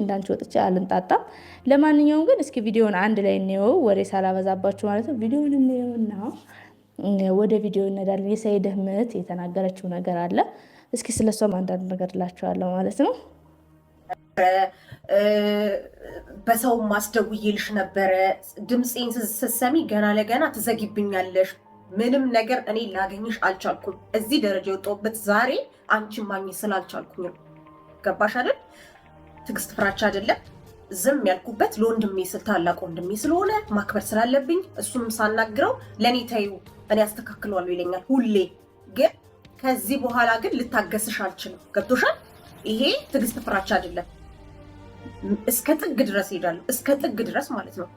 እንዳንቺ ወጥቼ አልንጣጣም። ለማንኛውም ግን እስኪ ቪዲዮውን አንድ ላይ እንየው፣ ወሬ ሳላበዛባችሁ ማለት ነው። ቪዲዮውን እንየውና ወደ ቪዲዮ እንሄዳለን። የሰኢድ እህት የተናገረችው ነገር አለ። እስኪ ስለሷም አንዳንድ ነገር እላችኋለሁ ማለት ነው። በሰው ማስደውዬልሽ ነበረ። ድምፄን ስትሰሚ ገና ለገና ትዘጊብኛለሽ። ምንም ነገር እኔ ላገኝሽ አልቻልኩም። እዚህ ደረጃ የወጣሁበት ዛሬ አንቺን ማግኘት ስላልቻልኩኝ ነው። ገባሽ አይደል? ትዕግስት ፍራቻ አይደለም። ዝም ያልኩበት ለወንድሜ ስል ታላቅ ወንድሜ ስለሆነ ማክበር ስላለብኝ እሱንም ሳናግረው ለእኔ ተይው እኔ አስተካክለዋለሁ ይለኛል ሁሌ። ግን ከዚህ በኋላ ግን ልታገስሽ አልችልም። ገብቶሻል? ይሄ ትዕግስት ፍራቻ አይደለም። እስከ ጥግ ድረስ ሄዳለሁ፣ እስከ ጥግ ድረስ ማለት ነው።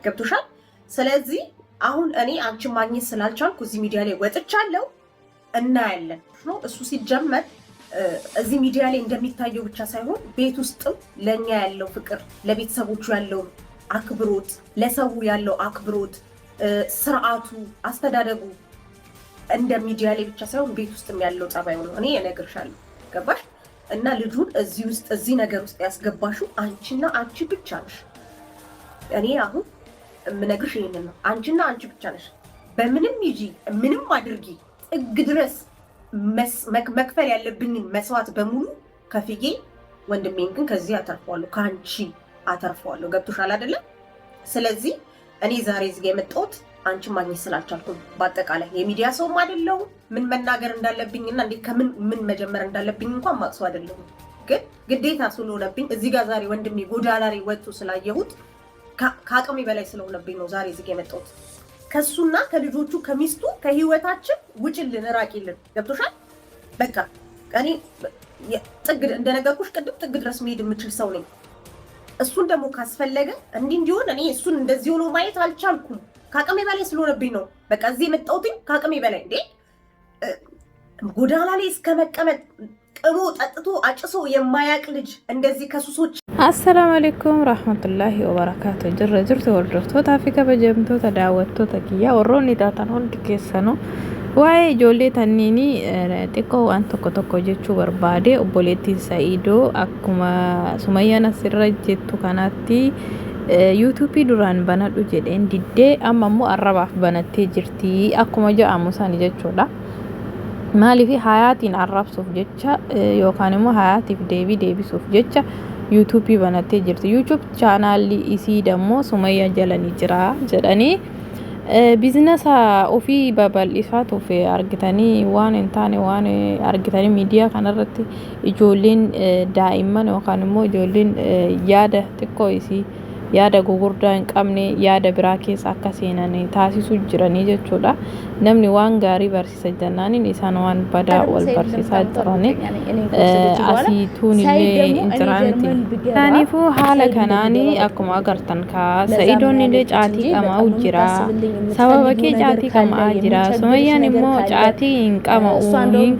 ገብቶሻል? ስለዚህ አሁን እኔ አንቺን ማግኘት ስላልቻልኩ እዚህ ሚዲያ ላይ ወጥቻለሁ። እናያለን ነው እሱ ሲጀመር እዚህ ሚዲያ ላይ እንደሚታየው ብቻ ሳይሆን ቤት ውስጥም ለእኛ ያለው ፍቅር፣ ለቤተሰቦቹ ያለው አክብሮት፣ ለሰው ያለው አክብሮት፣ ስርዓቱ፣ አስተዳደጉ እንደ ሚዲያ ላይ ብቻ ሳይሆን ቤት ውስጥም ያለው ጸባዩ ነው። እኔ እነግርሻለሁ። ገባሽ? እና ልጁን እዚህ ውስጥ እዚህ ነገር ውስጥ ያስገባሽው አንቺና አንቺ ብቻ ነሽ። እኔ አሁን የምነግርሽ ይሄንን ነው። አንቺና አንቺ ብቻ ነሽ። በምንም ይጂ ምንም አድርጊ ጥግ ድረስ መክፈል ያለብኝን መስዋዕት በሙሉ ከፍዬ ወንድሜን ግን ከዚህ አተርፈዋለሁ፣ ከአንቺ አተርፈዋለሁ። ገብቶሻል አይደለም? ስለዚህ እኔ ዛሬ እዚህ ጋር የመጣሁት አንቺን ማግኘት ስላልቻልኩ በአጠቃላይ የሚዲያ ሰውም አይደለሁም። ምን መናገር እንዳለብኝና እንዴት ከምን መጀመር እንዳለብኝ እንኳን ማቅሱ አይደለሁም። ግን ግዴታ ስለሆነብኝ እዚህ ጋር ዛሬ ወንድሜ ጎዳና ላይ ወጥቶ ስላየሁት ከአቅሜ በላይ ስለሆነብኝ ነው ዛሬ እዚህ ጋር የመጣሁት። ከሱና ከልጆቹ ከሚስቱ ከህይወታችን ውጭልን፣ ራቂልን። ገብቶሻል? በቃ እኔ ጥግ እንደነገርኩሽ ቅድም ጥግ ድረስ መሄድ የምችል ሰው ነኝ። እሱን ደግሞ ካስፈለገ እንዲሆን እኔ እሱን እንደዚህ ሆኖ ማየት አልቻልኩም። ከአቅሜ በላይ ስለሆነብኝ ነው በቃ እዚህ የመጣሁትኝ። ከአቅሜ በላይ እንዴ ጎዳና ላይ እስከ መቀመጥ ቅሞ ጠጥቶ አጭሶ የማያቅ ልጅ እንደዚህ ከሱሶች። አሰላሙ አለይኩም ረህመቱላሂ ወበረካቱ። ጅርቱ ወርዶፍቶታ አፍሪካ በጀምቶ ተዳወቶታ ኪያ ወሮኒ ዳታን ሁንድ ኬሰኑ ዋይ ጆሌ ተኒኒ xiqqoo waan tokko jechuu barbaade obboleettiin Sa'iidoo akkuma Sumayyaan asirra jettu kanaatti yuutuubii duraan banadhu jedheen diddee amma immoo arrabaaf banattee jirti akkuma jedhamu sani jechuudha. Maaliif hayaatiin arrabsuuf jecha yookaan immoo hayaatiif deebisuuf jecha yuutuubii banattee jirti. yuutuub chaanaalli isii dammoo Sumayyaa jalanii jira jedhanii biizinasa ofii babal'isuuf argitanii waan hin taane waan argitanii miidiyaa kanarratti ijoolleen daa'imman yookaan immoo ijoolleen yaada xiqqoo isii yaada gugurdaa hin qabne yaada biraa keessa akka seenan taasisuu jiranii jechuudha. Namni waan gaarii barsiisa jennaaniin isaan waan badaa wal barsiisaa jirani asiituun illee hin jiraanti. Kanaafuu haala kanaanii akkuma agartan Sa'iidoon illee caatii qamaa jira. Sababa kee caatii qamaa jira. Sumayyaan immoo caatii hin qamu hin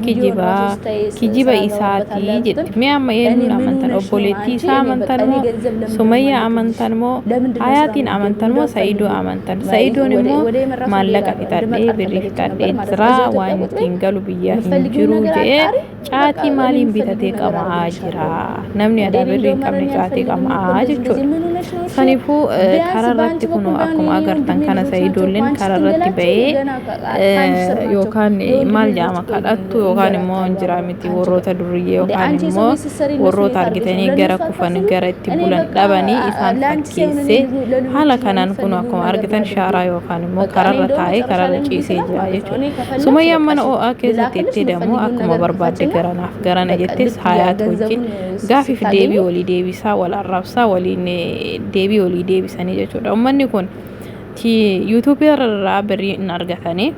kijiba isaatii jetti. Mee amma eenyuun amantan? Obboleettii isaa amantan moo Sumayyaa amantan moo hayaatiin amantan moo Sa'iidoo amantan? Sa'iidoon immoo maallaqa fixadhee birrii fixadhee jira waan ittiin galu biyya hin jiru jedhee caatii maaliin bitatee qamaa jira? Namni aadaa birrii hin qabne caatii qamaa jechuudha. Kanaafuu kararratti kun akkuma agartan kana Sa'iidoolleen kararratti bahee yookaan maal jedhama kadhattu yookaan immoo injira miti warroota duriyyee yookaan immoo warroota argitanii gara kufan gara itti bulan dhabanii isaan fakkeessee haala kanaan kun akkuma argitan shaaraa yookaan immoo kararra taa'ee kararra ciisee jira jechuudha. Sumayyaan mana OA keessatti itti dammoo akkuma barbaadde garana jettis hayaat wajjin gaafiif deebii walii deebisaa wal arrabsaa waliin deebii walii deebisanii jechuudha. Uummanni kun yuutuubii irraa birrii hin argatanii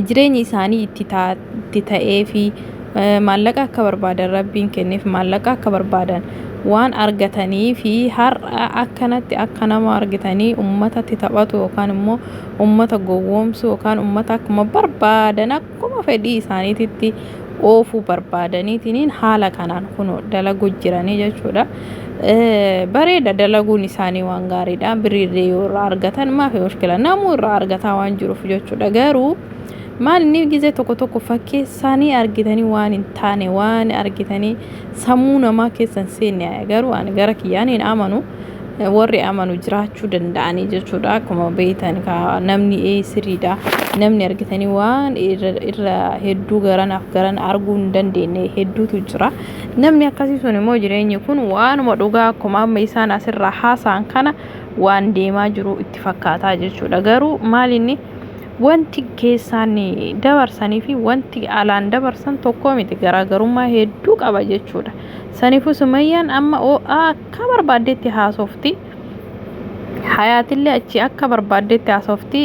jireenyi isaanii itti ta'ee fi maallaqa akka barbaadan rabbiin kenneef maallaqa akka barbaadan waan argatanii fi har'a akkanatti akka nama argitanii ummatatti taphatu yookaan immoo ummata gowwoomsu yookaan ummata akkuma barbaadan akkuma fedhii isaaniitti oofuu barbaadaniitiin haala kanaan kun dalaguu jiranii jechuudha. Bareeda dalaguun isaanii waan gaariidha. Birrii yoo irraa argatan maafi mushkila namuu irraa argataa waan jiruuf jechuudha. Garuu maal inni ጊዜ tokko fakkeessanii argitanii waan hin taane waan argitanii sammuu namaa keessan seenne garuu ani gara kiyyaan hin amanu warri amanu jiraachuu danda'anii jechuudha akkuma beektan ka namni sirriidha namni argitanii waan irra hedduu garan arguu hin dandeenye hedduutu jira namni akkasii sun immoo jireenyi kun waanuma dhugaa akkuma amma isaan asirraa haasaan kana waan deemaa jiru itti fakkaataa jechuudha garuu maal inni wanti keessaan dabarsanii fi wanti alaan dabarsan tokko miti garaagarummaa hedduu qaba jechuudha sanifu Sumayyaan amma akka barbaadetti haasofti hayaatillee achi akka barbaadetti haasofti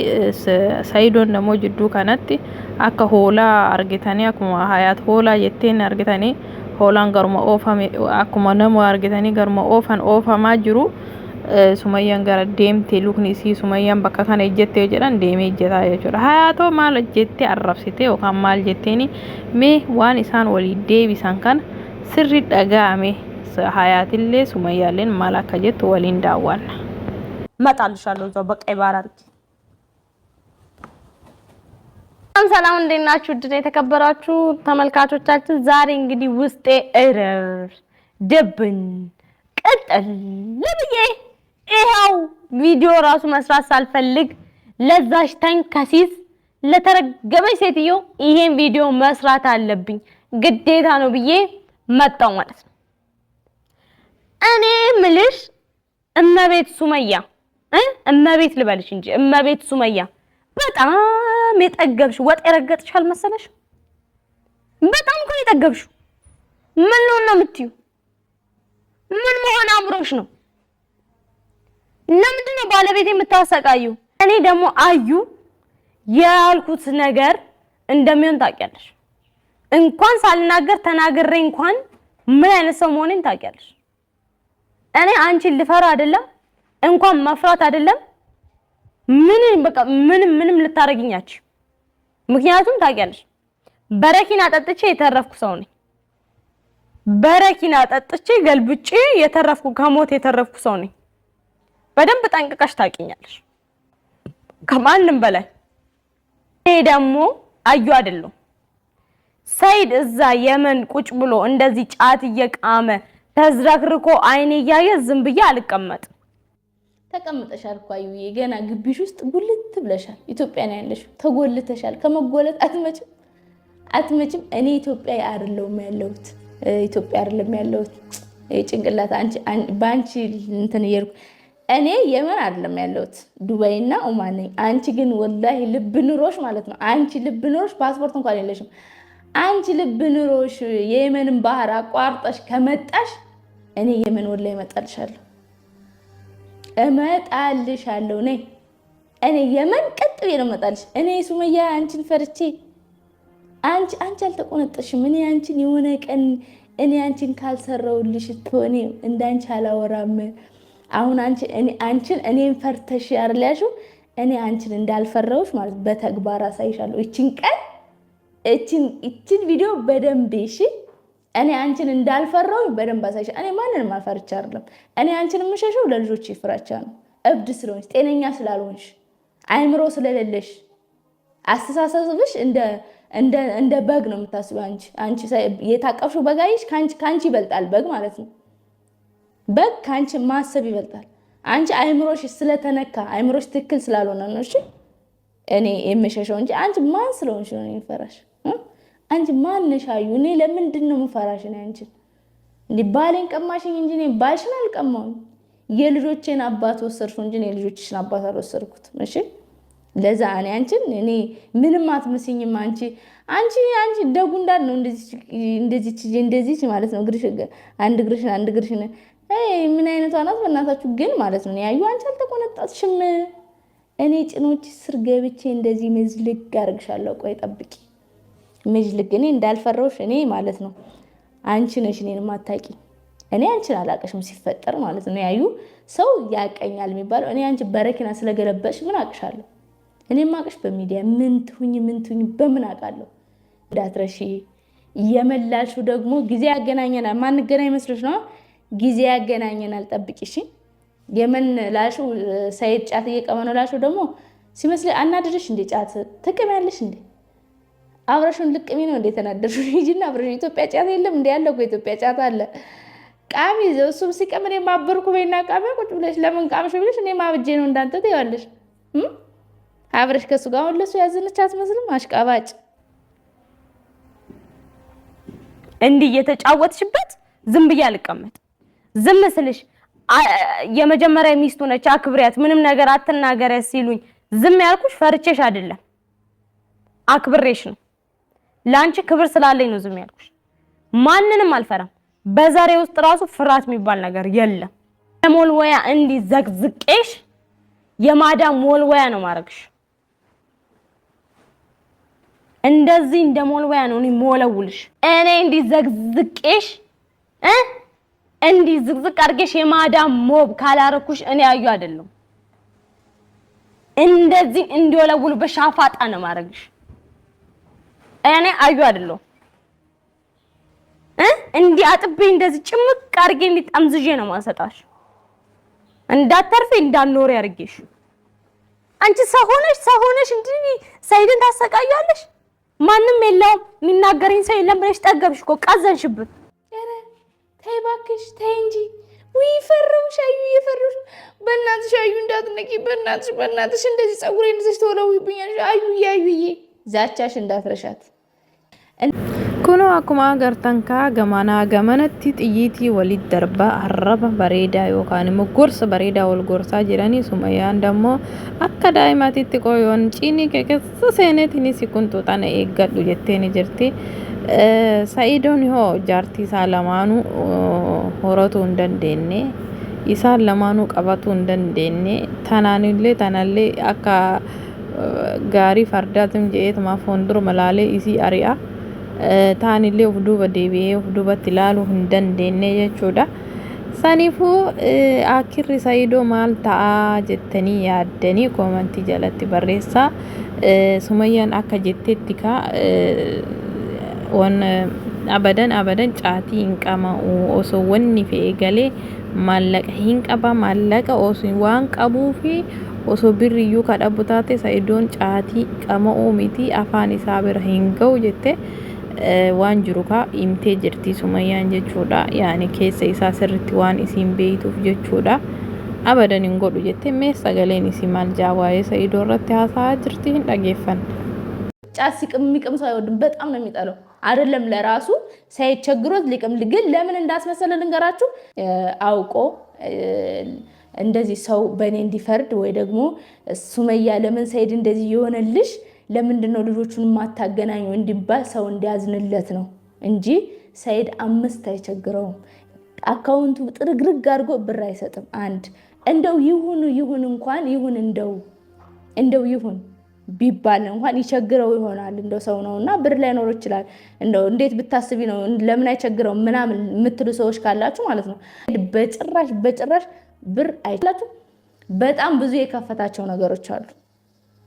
Sayidoon namoo jidduu kanatti akka hoolaa argitanii akkuma hayaat hoolaa jetteen argitanii hoolaan garuma oofame akkuma namoo argitanii garuma oofamaa jiru Sumayyaan gara deemtee lukni isii Sumayyaan bakka kana ejjettee jedhan deemee ejjetaa jechuudha hayaatoo maal ejjettee arrabsite yookaan maal jetteeni mee waan isaan walii deebisan kana sirri dhagaame hayaatillee Sumayyaalleen maal akka jettu waliin daawwanna መጣልሻለሁ እዛው በቀይ ባር አድርጊ ሰላም እንዴት ናችሁ ድን የተከበራችሁ ተመልካቾቻችን ዛሬ እንግዲህ ውስጤ ደብን ቀጠል ለብዬ ይሄው ቪዲዮ ራሱ መስራት ሳልፈልግ ለዛሽ ተንከሲስ ለተረገመች ሴትዮ ይሄን ቪዲዮ መስራት አለብኝ ግዴታ ነው ብዬ መጣው ማለት ነው እኔ ምልሽ እመቤት ሱመያ እመቤት ልበልሽ እንጂ እመቤት ሱመያ በጣም የጠገብሽ ወጥ የረገጥሽ አልመሰለሽ በጣም እኮ የጠገብሽ ምን ነው የምትዩ ምን መሆን አምሮሽ ነው ለምንድን ነው ባለቤቴ የምታሰቃዩ እኔ ደግሞ አዩ ያልኩት ነገር እንደሚሆን ታውቂያለሽ እንኳን ሳልናገር ተናግሬ እንኳን ምን አይነት ሰው መሆኔን ታውቂያለሽ እኔ አንቺን ልፈራ አይደለም እንኳን መፍራት አይደለም ምንም ልታረግኛች ምክንያቱም ታውቂያለሽ በረኪና ጠጥቼ የተረፍኩ ሰው ነኝ በረኪና ጠጥቼ ገልብጬ የተረፍኩ ከሞት የተረፍኩ ሰው ነኝ በደንብ ጠንቅቀሽ ታውቂኛለሽ ከማንም በላይ እኔ ደግሞ አዩ አይደለም ሰይድ እዛ የመን ቁጭ ብሎ እንደዚህ ጫት እየቃመ ተዝረክርኮ አይኔ ያየ ዝም ብዬ አልቀመጥ ተቀምጠሻል እኮ አዩዬ ገና ግቢሽ ውስጥ ጉልት ብለሻል ኢትዮጵያ ነው ያለሽ ተጎልተሻል ከመጎለት አትመጭም እኔ ኢትዮጵያ አይደለም ያለሁት ጭንቅላት አንቺ ባንቺ እንትን ይርኩ እኔ የመን አይደለም ያለሁት ዱባይና ኦማን ነኝ አንቺ ግን ወላሂ ልብ ኑሮሽ ማለት ነው አንቺ ልብ ኑሮሽ ፓስፖርት እንኳን የለሽም አንቺ ልብ ኑሮሽ የየመንን ባህር አቋርጠሽ ከመጣሽ እኔ የመን ወላሂ እመጣልሻለሁ ነኝ እኔ የመን ቀጥ ብዬ ነው እመጣልሽ እኔ ሱመያ አንቺን ፈርቼ አንቺ አልተቆነጠሽም እኔ አንቺን የሆነ ቀን እኔ አንቺን ካልሰራውልሽ ትሆኔ እንዳንቺ አላወራም አሁን እኔን ፈርተሽ ያርላሹ እኔ አንቺን እንዳልፈራውሽ ማለት በተግባር አሳይሻለሁ እቺን ቪዲዮ በደንብ እሺ እኔ አንቺን እንዳልፈራው በደንብ አሳይሻ እኔ ማንንም አልፈርቻ አይደለም እኔ አንቺን ምሸሸው ለልጆች ይፍራቻ ነው እብድ ስለሆንሽ ጤነኛ ስላልሆንሽ አይምሮ ስለሌለሽ አስተሳሰብሽ እንደ በግ ነው የምታስበው አንቺ የታቀፍሽው በጋይሽ ካንቺ ይበልጣል በግ ማለት ነው በግ ካንቺ ማሰብ ይበልጣል አንቺ አይምሮሽ ስለተነካ አይምሮሽ ትክክል ስላልሆነ ነው እሺ እኔ የምሸሸው እንጂ አንቺ ማን ስለሆንሽ ነው የሚፈራሽ አንቺ ማን ነሽ አዩ እኔ ለምንድን ነው የምፈራሽ ነው አንቺ እንዴ ባሌን ቀማሽኝ እንጂ እኔ ባልሽን አልቀማው የልጆቼን አባት ወሰርሽ እንጂ እኔ ልጆችሽን አባት አልወሰርኩት እሺ ለዛ እኔ ምንም አትመስኝም አንቺ ደጉ እንዳል ነው እንደዚህ ማለት ነው ግርሽ አንድ ግርሽን ምን አይነቷ ናት በእናታችሁ ግን ማለት ነው ያዩ አንቺ አልተቆነጣጥሽም እኔ ጭኖች ስር ገብቼ እንደዚህ መዝልግ አርግሻለሁ ቆይ ጠብቂ መዝልግ እኔ እንዳልፈራውሽ እኔ ማለት ነው አንቺ ነሽ እኔን ማታቂ እኔ አንቺን አላቀሽም ሲፈጠር ማለት ነው ያዩ ሰው ያቀኛል የሚባለው እኔ አንቺ በረኪና ስለገለበሽ ምን አቅሻለሁ እኔ ማቅሽ በሚዲያ ምን ትሁኝ በምን አቃለሁ እንዳትረሺ የመላልሹ ደግሞ ጊዜ ያገናኘናል ማን ገናኝ መስሎሽ ነው ጊዜ ያገናኘናል ጠብቂ እሺ የመን ላሹ ሰይድ ጫት እየቀመነው ላሹ ደግሞ ሲመስል አናድርሽ እንደ ጫት ተቀመያለሽ እንደ አብረሽን ልቅሚ ነው እንዴ ተናደርሽ? ሂጂና አብረሽ ኢትዮጵያ ጫት የለም እንዴ? ያለው ኢትዮጵያ ጫት አለ። ቃሚ እሱም ሲቀም እኔ ማበርኩ በይና ቃሚ ቁጭ ብለሽ ለምን ቃምሽ ብለሽ እኔ ማብጄ ነው እንዳንተ ትይዋለሽ። አብረሽ ከሱ ጋር አሁን ለሱ ያዘነች አትመስልም? አሽቃባጭ እንዲህ እየተጫወትሽበት ዝም ብዬ አልቀመጥ። ዝም ስልሽ የመጀመሪያ ሚስቱ ነች አክብሪያት፣ ምንም ነገር አትናገሪያት ሲሉኝ ዝም ያልኩሽ ፈርቼሽ አይደለም አክብሬሽ ነው። ላንቺ ክብር ስላለኝ ነው ዝም ያልኩሽ። ማንንም አልፈራም። በዛሬ ውስጥ ራሱ ፍርሃት የሚባል ነገር የለም። ሞልወያ እንዲህ ዘቅዝቄሽ የማዳም ሞልወያ ነው ማረግሽ። እንደዚህ እንደ ሞልወያ ነው እኔ ሞለውልሽ። እኔ እንዲህ ዘቅዝቄሽ እንዲህ ዝቅዝቅ አድርጌሽ የማዳም ሞብ ካላረኩሽ እኔ አዩ አይደለም። እንደዚህ እንዲወለውሉ በሻፋጣ ነው ማረግሽ። እኔ አዩ አይደለም። እንዲህ አጥቤ እንደዚህ ጭምቅ አድርጌ እንዲጠምዝዤ ነው ማሰጣሽ። እንዳተርፊ እንዳልኖር ያርጌሽ። አንቺ ሰው ሆነሽ እንዲህ ሰይድን ታሰቃያለሽ። ማንም የለውም የሚናገረኝ ሰው የለም ብለሽ ጠገብሽ እኮ ቀዘንሽብን። ተይ እባክሽ ተይ እንጂ። ውይ ፈረምሽ አዩ፣ እየፈረምሽ በእናትሽ አዩ እንዳትነቂ፣ በእናትሽ እንደዚህ ፀጉሬን ይዘሽ ተወለውይብኛለሽ አዩዬ። ዛቻሽ እንዳትረሻት። ኩኖ አኩማ ገርተንካ ገማና ገመነቲ ጥይቲ ወሊድ ደርባ አረባ በሬዳ ዮካን ሙጎርስ በሬዳ ወልጎርሳ ጅራኒ ሱመያን ደሞ አካ ዳይማቲቲ ቆዮን ጪኒ ከከስ ሰነቲኒ ሲኩንቶ ጣነ ኤጋዱ ጀቴኒ ጅርቲ ሰኢዶን ሆ ጃርቲ ሳለማኑ ሆረቱ እንደንደኔ ኢሳን ለማኑ ቀበቱ እንደንደኔ ተናለ አካ ጋሪ ፈርዳትም ጀኤት ማፎንድሮ መላሌ ኢሲ አሪያ taanillee of duuba deebi'ee of duubatti ilaaluu hin dandeenye jechuudha. Saniifuu akirri Saidoo maal ta'aa jettanii yaaddanii koomantii jalatti barreessaa. Sumayyaan akka jetteetti ka abadan caatii hin qabu osoo wanni fe'ee galee maallaqa hin qaba. Maallaqa osoo waan qabuufi osoo birriyyuu kadhabu taate Saidoon caatii qama'uu miti afaan isaa bira hin ga'u jette waan jiru ka himtee jirti Sumayyaan jechuudha. Yaani keessa isaa sirritti waan isiin beeytuuf jechuudha. Abadan hin godhu jettee mee sagaleen isii maal jaawaayee Saidoo irratti haasa'aa jirti hin dhageeffanne. ጫት ሲቅም ሰው አይወድም። በጣም ነው የሚጠላው። አይደለም ለራሱ ሳይቸግሮት ሊቅም ግን ለምን እንዳስመሰለ ልንገራችሁ። አውቆ እንደዚህ ሰው በእኔ እንዲፈርድ ወይ ደግሞ ሱመያ ለምን ሰይድ እንደዚህ የሆነልሽ ለምንድነው ልጆቹን ማታገናኙ እንዲባል ሰው እንዲያዝንለት ነው እንጂ ሰይድ 5 አይቸግረውም። አካውንቱ ጥርግርግ አድርጎ ብር አይሰጥም። አንድ እንደው ይሁን እንኳን ይሁን እንደው ይሁን ቢባል እንኳን ይቸግረው ይሆናል። እንደው ሰው ነውና ብር ላይ ኖር ይችላል። እንደው እንዴት ብታስቢ ነው ለምን አይቸግረው ምናምን የምትሉ ሰዎች ካላችሁ ማለት ነው በጭራሽ ብር አይላችሁ። በጣም ብዙ የከፈታቸው ነገሮች አሉ።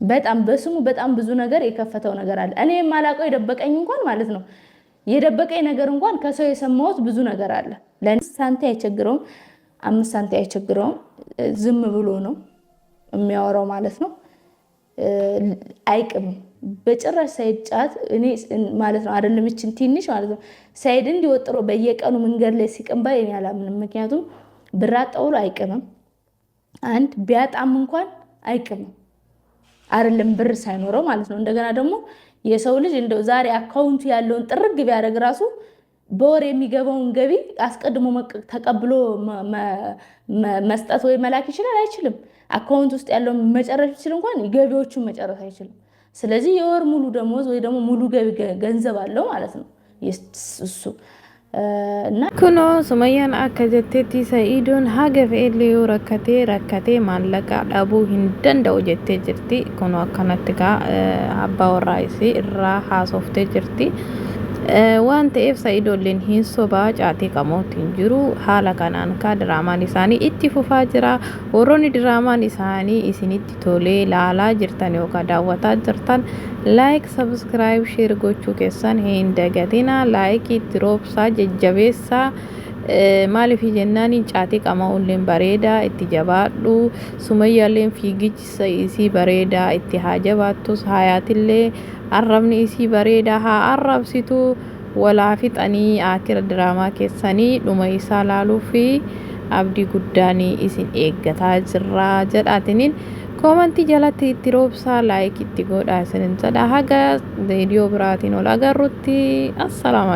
በጣም በስሙ በጣም ብዙ ነገር የከፈተው ነገር አለ። እኔ የማላውቀው የደበቀኝ እንኳን ማለት ነው የደበቀኝ ነገር እንኳን ከሰው የሰማሁት ብዙ ነገር አለ። ለሳንቴ አይቸግረውም፣ 5 ሳንቲ አይቸግረውም። ዝም ብሎ ነው የሚያወራው ማለት ነው። አይቅም በጭራሽ ሰይድ ጫት እኔ ማለት ነው አይደለም እቺን ትንሽ ማለት ነው ሰይድ እንዲወጥሮ በየቀኑ መንገድ ላይ ሲቀምባ እኔ አላምንም። ምክንያቱም ብር አጣውሎ አይቅምም። አንድ ቢያጣም እንኳን አይቅምም አይደለም ብር ሳይኖረው ማለት ነው። እንደገና ደግሞ የሰው ልጅ እንደው ዛሬ አካውንቱ ያለውን ጥርግ ቢያደርግ ራሱ በወር የሚገባውን ገቢ አስቀድሞ ተቀብሎ መስጠት ወይ መላክ ይችላል? አይችልም። አካውንት ውስጥ ያለውን መጨረስ ይችል እንኳን ገቢዎቹን መጨረስ አይችልም። ስለዚህ የወር ሙሉ ደሞዝ ወይ ደግሞ ሙሉ ገቢ ገንዘብ አለው ማለት ነው እሱ እና ኩኖ ሱመያን akka jetteetti Saidoon haga fe'ellee yoo rakkatee maallaqa dhabuu hin danda'u jettee jirti. Kuno akkanatti ka abbaa warraa isii irraa haasoftee jirti. waan ta'eef Sa'idoolleen hin sobaa caatii qamootiin jiru. Haala kanaan ka diraamaan isaanii itti fufaa jira. Warroonni diraamaan isaanii isinitti tolee laalaa jirtan yookaan daawwataa jirtan like, subscribe, share gochuu keessan hin dagatina. Like itti roobsaa jajjabeessaa maaliif jennaani caatii qama'ulleen bareedaa itti jabaadhu sumayyaalleen fiigichi isii bareedaa itti haa jabaattus hayaatillee arrabni isii bareedaa haa arrabsitu walaa fixanii akira diraamaa keessanii dhuma isaa laaluu fi abdii guddaanii isin eeggataa jirra jedhaatiniin komantii jalatti itti roobsaa laayik itti godhaa isinin jedha haga viidiyoo biraatiin ol agarrutti assalamu